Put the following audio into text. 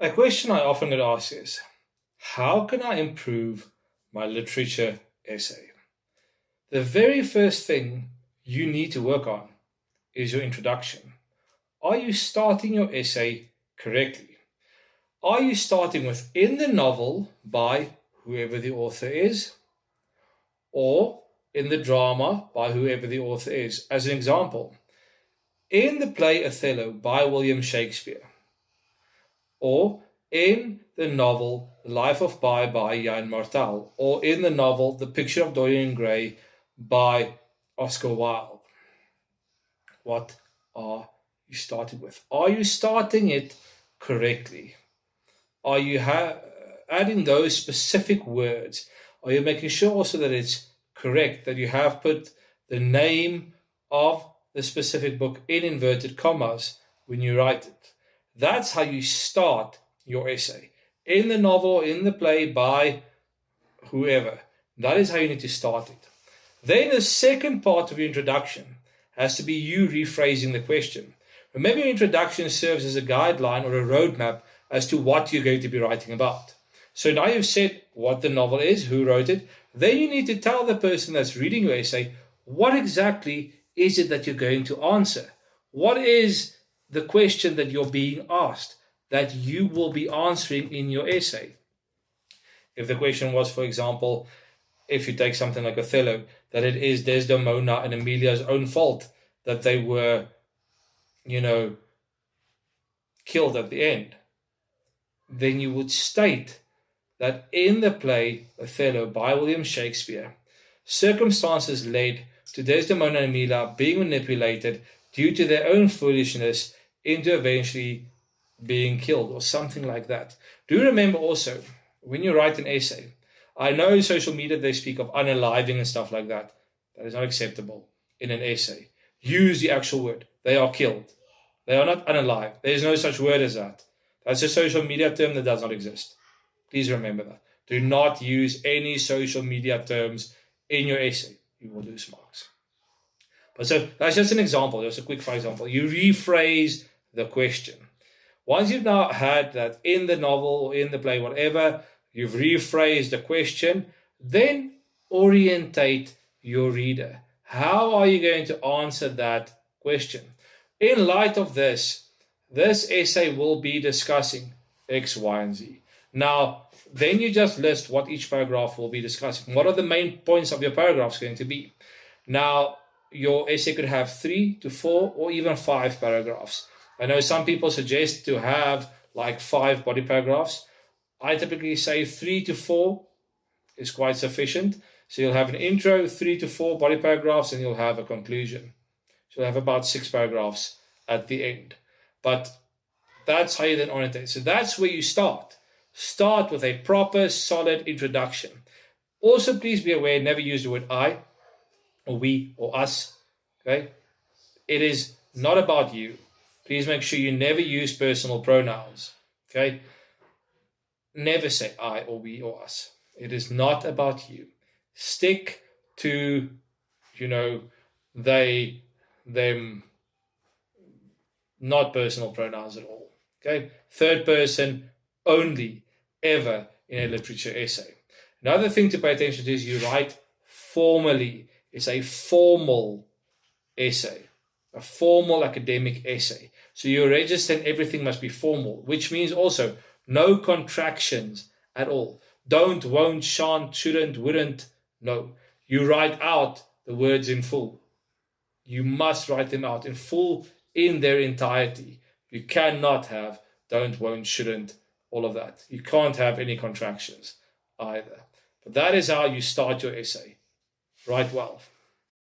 A question I often get asked is, how can I improve my literature essay? The very first thing you need to work on is your introduction. Are you starting your essay correctly? Are you starting with in the novel by whoever the author is, or in the drama by whoever the author is? As an example, in the play Othello by William Shakespeare, or in the novel The Life of Pi by Jan Martel, or in the novel The Picture of Dorian Gray by Oscar Wilde. What are you starting with? Are you starting it correctly? Are you adding those specific words? Are you making sure also that it's correct, that you have put the name of the specific book in inverted commas when you write it? That's how you start your essay. In the novel, in the play, by whoever. That is how you need to start it. Then the second part of your introduction has to be you rephrasing the question. Remember, your introduction serves as a guideline or a roadmap as to what you're going to be writing about. So now you've said what the novel is, who wrote it. Then you need to tell the person that's reading your essay, what exactly is it that you're going to answer? What is the question that you're being asked that you will be answering in your essay? If the question was, for example, if you take something like Othello, that it is Desdemona and Emilia's own fault that they were, killed at the end, then you would state that in the play Othello by William Shakespeare, circumstances led to Desdemona and Emilia being manipulated due to their own foolishness into eventually being killed, or something like that. Do remember also, when you write an essay, I know in social media they speak of unaliving and stuff like that. That is not acceptable in an essay. Use the actual word. They are killed. They are not unalive. There is no such word as that. That's a social media term that does not exist. Please remember that. Do not use any social media terms in your essay. You will lose marks. But so that's just an example. Just a quick fire example. You rephrase the question. Once you've now had that in the novel or in the play, whatever, you've rephrased the question, then orientate your reader. How are you going to answer that question? In light of this essay will be discussing X, Y, and Z. Now, then you just list what each paragraph will be discussing. What are the main points of your paragraphs going to be? Now, your essay could have 3 to 4 or even 5 paragraphs. I know some people suggest to have like 5 body paragraphs. I typically say 3 to 4 is quite sufficient. So you'll have an intro, 3 to 4 body paragraphs, and you'll have a conclusion. So you'll have about 6 paragraphs at the end. But that's how you then orientate. So that's where you start. Start with a proper, solid introduction. Also, please be aware, never use the word I, or we, or us. Okay? It is not about you. Please make sure you never use personal pronouns. Okay? Never say I, or we, or us. It is not about you. Stick to, they, them, not personal pronouns at all. Okay? Third person only, ever, in a literature essay. Another thing to pay attention to is you write formally. It's a formal essay, a formal academic essay. So your register and everything must be formal, which means also no contractions at all. Don't, won't, shan't, shouldn't, wouldn't. No. You write out the words in full. You must write them out in full, in their entirety. You cannot have don't, won't, shouldn't, all of that. You can't have any contractions either. But that is how you start your essay. Write well.